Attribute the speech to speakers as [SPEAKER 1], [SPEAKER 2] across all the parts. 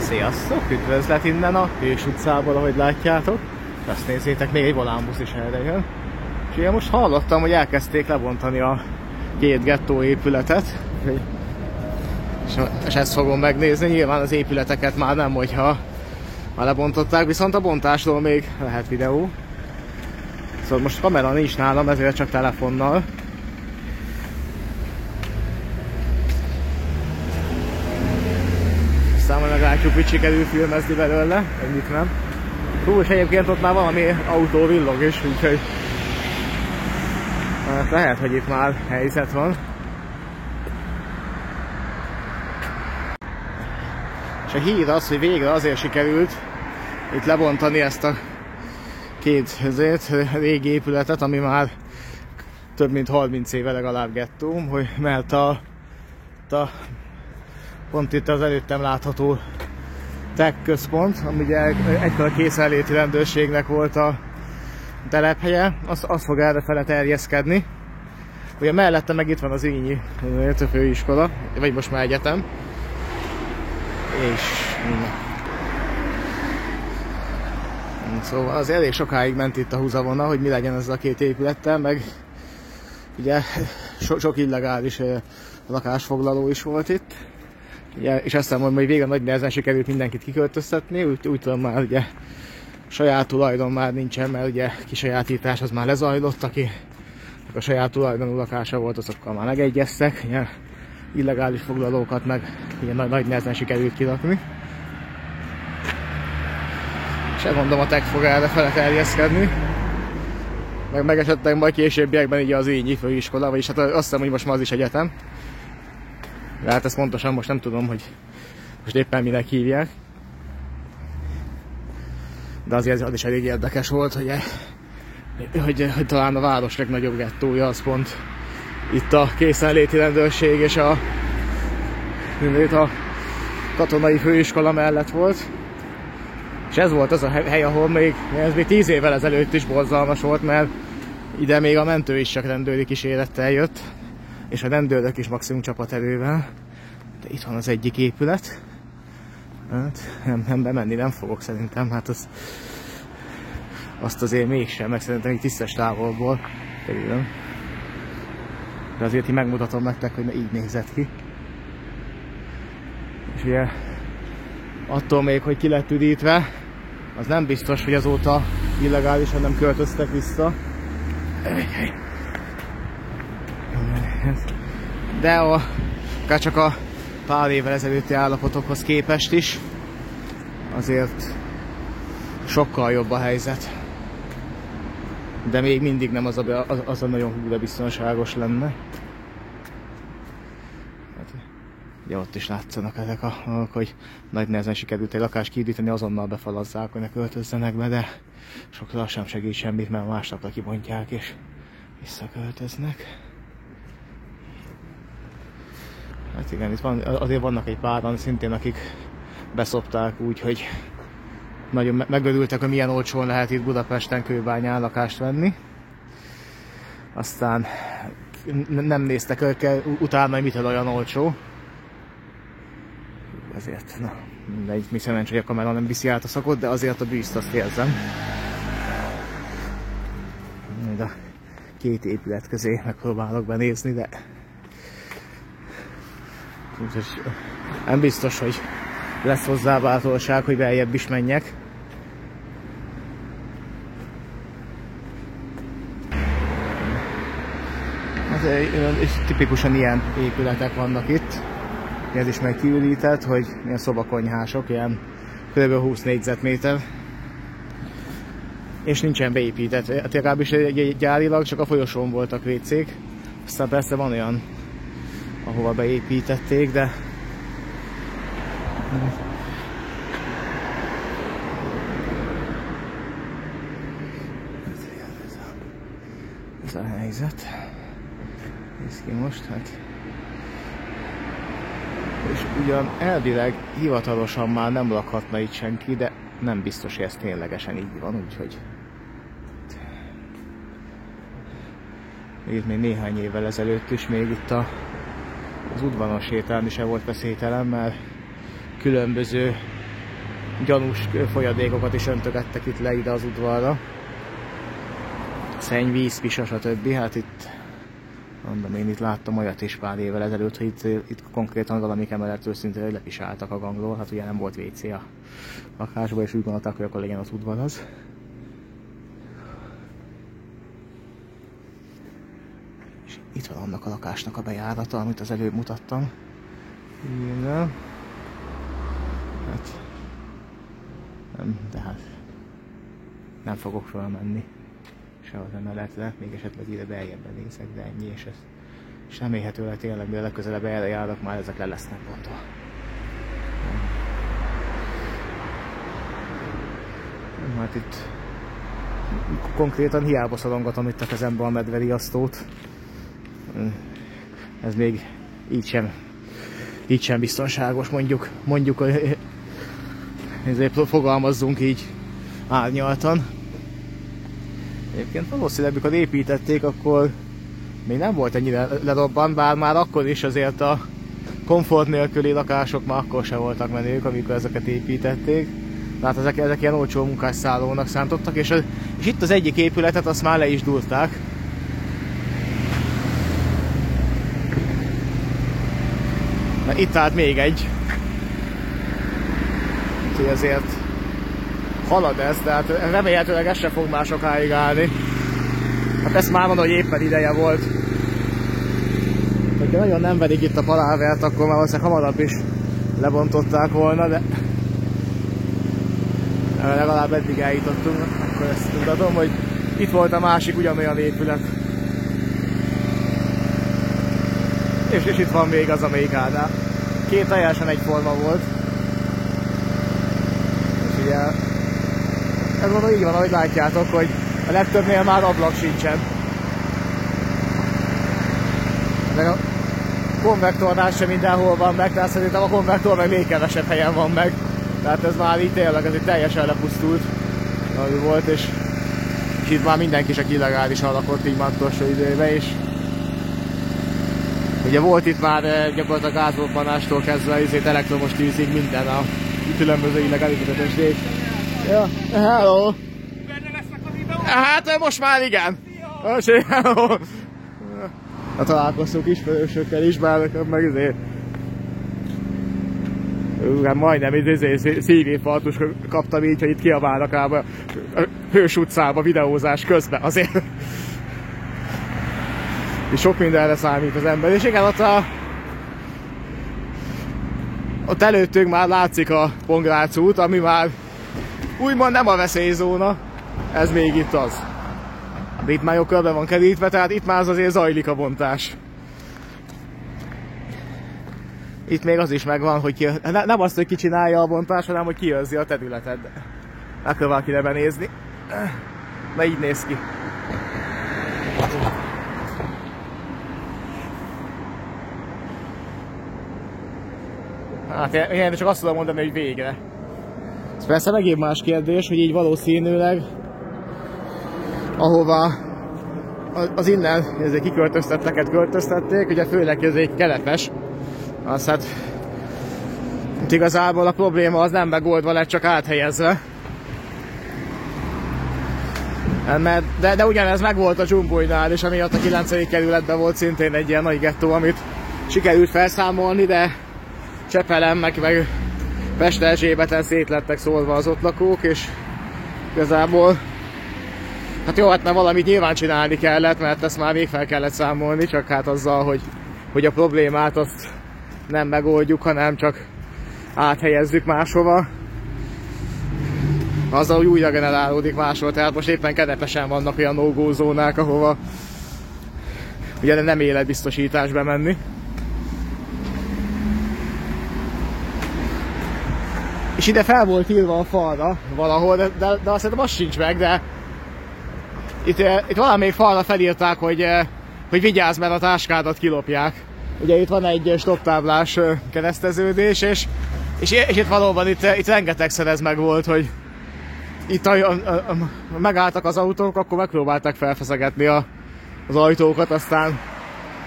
[SPEAKER 1] Sziasztok! Üdvözlet innen a Hős utcából, ahogy látjátok. Azt nézzétek, még egy volánbusz is erre jön. És én most hallottam, hogy elkezdték lebontani a két gettó épületet. És ezt fogom megnézni. Nyilván az épületeket már nem, hogyha már lebontották, viszont a bontásról még lehet videó. Szóval most kamera nincs nálam, ezért csak telefonnal. Aztán meglátjuk, hogy sikerül filmezni belőle, ennyit nem. Hú, és egyébként ott már valami autó villog is, úgyhogy lehet, hogy itt már helyzet van. És a hír az, hogy végre azért sikerült itt lebontani ezt a két régi épületet, ami már több mint 30 éve legalább gettó, hogy mert pont itt az előttem látható tech központ, ami ugye egykor a készenléti rendőrségnek volt a telephelye, az fog errefele terjeszkedni. Ugye mellette meg itt van az Ínyi főiskola, vagy most már egyetem. És szóval az elég sokáig ment itt a húzavona, hogy mi legyen ezzel a két épülettel, meg ugye sok illegális lakásfoglaló is volt itt. Ugye, és azt mondom, hogy végre nagy nehezen sikerült mindenkit kiköltöztetni, úgy tudom már ugye saját tulajdon már nincsen, mert ugye kisajátítás az már lezajlott, aki a saját tulajdonú lakása volt, azokkal már megegyeztek, ugye, illegális foglalókat meg ugye nagy nehezen sikerült kirakni. És elmondom, a tech fog errefele terjeszkedni, meg esetleg majd későbbiekben így az Ínyi főiskola, vagyis hát azt hiszem, hogy most már az is egyetem. De hát ezt pontosan most nem tudom, hogy most éppen minek hívják. De azért az is elég érdekes volt, hogy talán a város legnagyobb gettója az pont itt a készenléti rendőrség és a katonai főiskola mellett volt. És ez volt az a hely, ahol ez még 10 évvel ezelőtt is borzalmas volt, mert ide még a mentő is csak rendőri kísérettel jött. És a rendőrök is maximum csapaterővel. De itt van az egyik épület. Hát, nem bemenni nem fogok szerintem, hát azt azért mégsem, meg szerintem így tisztes távolból kerülöm. De azért így megmutatom nektek, hogy így nézett ki. És ugye attól még, hogy ki lett üdítve, az nem biztos, hogy azóta illegálisan nem költöztek vissza. De akár csak a pár évvel ezelőtti állapotokhoz képest is azért sokkal jobb a helyzet. De még mindig nem az a nagyon húra biztonságos lenne. Hát, ugye ott is látszanak ezek hogy nagy nehezen sikerült egy lakást kiüdíteni, azonnal befalazzák, hogy ne költözzenek be, de sokszor sem segít semmit, mert másnapra kibontják és visszaköltöznek. Hát igen, itt azért vannak egy páran szintén, akik beszopták úgy, hogy nagyon megörültek, hogy milyen olcsón lehet itt Budapesten, Kőbányán lakást venni. Aztán nem néztek utána, hogy mitől olyan olcsó. Ezért, na, mindegy, mi szerencsé, hogy a kamera nem viszi át a szakot, de azért a bűzt azt érzem. Majd a két épület közé megpróbálok benézni, de úgyhogy nem biztos, hogy lesz hozzá bátorság, hogy beljebb is menjek. És tipikusan ilyen épületek vannak itt. Ez is meg kiürített, hogy ilyen szobakonyhások, ilyen kb. 20 négyzetméter. És nincsen beépített. Hát legalábbis gyárilag csak a folyosón voltak WC-k. Aztán persze van olyan, ahova beépítették, de ez a helyzet. Nézd ki most, hát. És ugyan elvileg hivatalosan már nem lakhatna itt senki, de nem biztos, hogy ez ténylegesen így van, úgyhogy még néhány évvel ezelőtt is még itt az udvaron sétálni se volt veszélytelen, mert különböző gyanús folyadékokat is öntögettek itt le ide az udvarra. Szennyvíz, pisa, stb. Hát itt, mondom, én itt láttam olyat is pár évvel ezelőtt, hogy itt konkrétan valamik emeletről szintén lepisáltak a gangról. Hát ugye nem volt WC a lakásban, és úgy gondolták, hogy akkor legyen az udvar az. És itt van annak a lakásnak a bejárata, amit az előbb mutattam. Igen. Hát, de hát nem fogok fölmenni se az emeletre, még esetleg ide beljebben nézek, de ennyi, és remélhetőleg tényleg, mivel legközelebb erre járok, már ezek le lesznek bontva. Hát itt konkrétan hiába szorongatom itt a kezembe a medveriasztót. Ez még így sem biztonságos, mondjuk ezért fogalmazzunk így árnyaltan. Egyébként valószínűleg, amikor építették, akkor még nem volt ennyire lerobban, bár már akkor is azért a komfort nélküli lakások már akkor se voltak menők, amikor ezeket építették. Tehát ezek ilyen olcsó munkásszállónak számítottak, és itt az egyik épületet azt már le is dúlták. Mert itt állt még egy. Úgyhogy ezért halad ez, tehát remélhetőleg ez se fog már sokáig állni. Hát ezt már mondom, hogy éppen ideje volt. Hogyha nagyon nem verik itt a palávert, akkor már valószínűleg hamarabb is lebontották volna, de legalább eddig eljutottunk, akkor ezt tudatom, hogy itt volt a másik ugyanolyan épület. És itt van még az, amelyik állnál. Két teljesen egyforma volt. És ugye ez mondom, így van, ahogy látjátok, hogy a legtöbbnél már ablak sincsen. De a konvektornál sem mindenhol van meg, tehát szerintem a konvektor meg még kevesebb helyen van meg. Tehát ez már így tényleg, ez egy teljesen lepusztult, ami volt, és itt már mindenki csak illegálisan lakott így már utolsó időben is. Ugye volt itt már gyakorlatilag gázrobbanástól kezdve elektromos tűzig minden a különböző illegális ütetésnél. Ja, hello! Hát most már igen! Hello! Hát találkoztunk ismerősökkel is, bár meg azért hát majdnem szívinfarktus kaptam így, hogy itt kiabálnak ám a Hős utcába videózás közben azért. És sok mindenre számít az ember, és igen, ott előttünk már látszik a Pongrác út, ami már úgymond nem a veszélyzóna, ez még itt az. De itt már jó körbe van kerítve, tehát itt már azért zajlik a bontás. Itt még az is megvan, hogy nem azt, hogy ki csinálja a bontást, hanem hogy kiőrzi a területet. El kell valakire benézni. Na így néz ki. Hát én csak azt tudom mondani, hogy végre. Ez persze megint más kérdés, hogy így valószínűleg ahova az innen kiköltöztetteket költöztették, ugye főleg ez egy Kerepes. Az hát itt igazából a probléma az nem megoldva lett, csak áthelyezve. De ugyanez megvolt a Dzsumbulynál is, ami ott a 9. kerületben volt szintén egy ilyen nagy gettó, amit sikerült felszámolni, de Csepelen meg Pest-Erzsébeten szét lettek szólva az ott lakók, és igazából hát jó, hát mert valamit nyilván csinálni kellett, mert ezt már még fel kellett számolni, csak hát azzal, hogy a problémát azt nem megoldjuk, hanem csak áthelyezzük máshova. Azzal, hogy újra generálódik máshol, tehát most éppen Kerepesen vannak olyan no-go zónák, ahova ugye nem életbiztosítás bemenni. És ide fel volt írva a falra valahol, de azt szerintem az sincs meg, de itt valamelyik falra felírták, hogy vigyázz, mert a táskádat kilopják. Ugye itt van egy stopptáblás kereszteződés, és itt valóban itt rengetegszer ez meg volt, hogy itt megálltak az autók, akkor megpróbálták felfeszegetni az ajtókat, aztán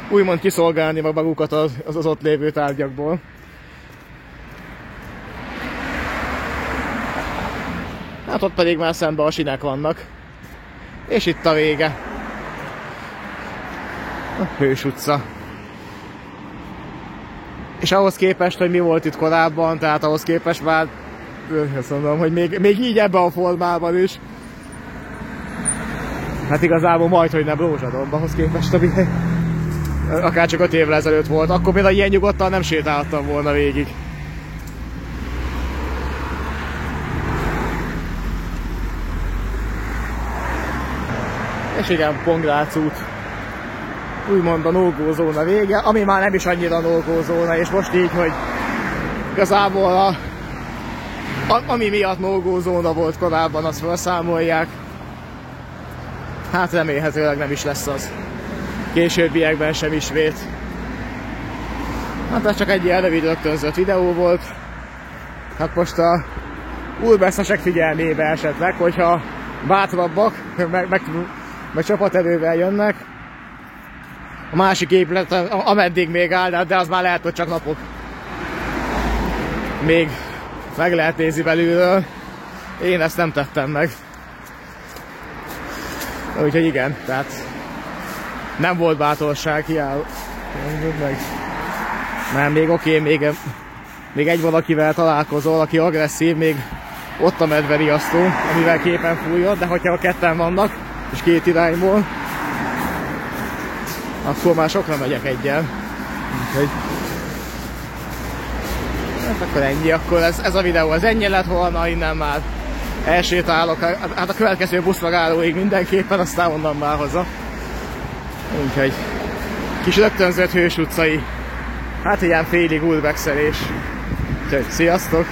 [SPEAKER 1] úgymond kiszolgálni magukat az ott lévő tárgyakból. Hát ott pedig már szemben a sinek vannak. És itt a vége. A Hős utca. És ahhoz képest, hogy mi volt itt korábban, tehát ahhoz képest már azt mondom, hogy még így ebben a formában is. Hát igazából majd, hogy nem rózsadomb ahhoz képest, ami akár csak 5 évvel ezelőtt volt. Akkor például ilyen nyugodtan nem sétálhattam volna végig. És igen, Pongrác út. Úgymond a no-go zóna vége, ami már nem is annyira no-go zóna, és most így, hogy igazából ami miatt no-go zóna volt korábban, azt felszámolják. Hát remélhetőleg nem is lesz az. Későbbiekben sem ismét. Hát ez csak egy ilyen rövid rögtönzött videó volt. Hát most a urbexesek figyelmébe esetleg, hogyha bátrabbak, meg csapaterővel jönnek. A másik épület, ameddig még áll, de az már lehet, hogy csak napok. Még meg lehet nézni belülről. Én ezt nem tettem meg. Úgyhogy igen, tehát nem volt bátorság, hiába. Mert még oké, még egy valakivel találkozol, aki agresszív, még ott a medveriasztó, amivel képen fújod, de hogyha a ketten vannak, és 2 irányból, akkor már sokra megyek egyen. Úgyhogy hát akkor ennyi, akkor ez a videó az ennyi lett volna, innen már elsétálok, hát a következő buszmegállóig mindenképpen, aztán onnan már haza. Úgyhogy kis rögtönzött Hős utcai, hát ilyen félig urbexelés. Úgyhogy sziasztok!